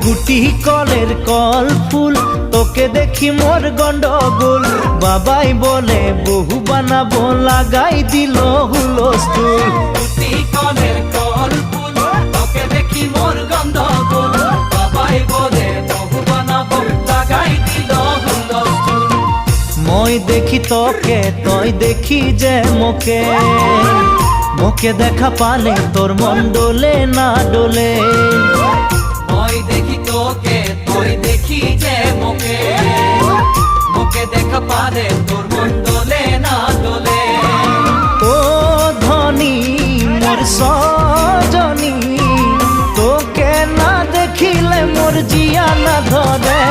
গুটি কলের কল ফুল, তোকে দেখি মোর গন্ডগোল। বাবাই বলে বহু বানাবো, লাগাই দিল হুলস্থুল। গুটি কলের কল ফুল, তোকে দেখি মোর গন্ডগোল। বাবাই বলে বহু বানাবো, লাগাই দিল হুলস্থুল। মই দেখি তোকে, তই দেখি যে মোকে, মোকে দেখা পালে তোর মন ডোলে না ডোলে। মই দেখি তোকে, তুই দেখি যে মোকে, মোকে দেখা পারে তোর মন দোলে না দোলে। ও ধনী মোর সজনী, তোকে না দেখিলে মোর জিয়া না ধরে।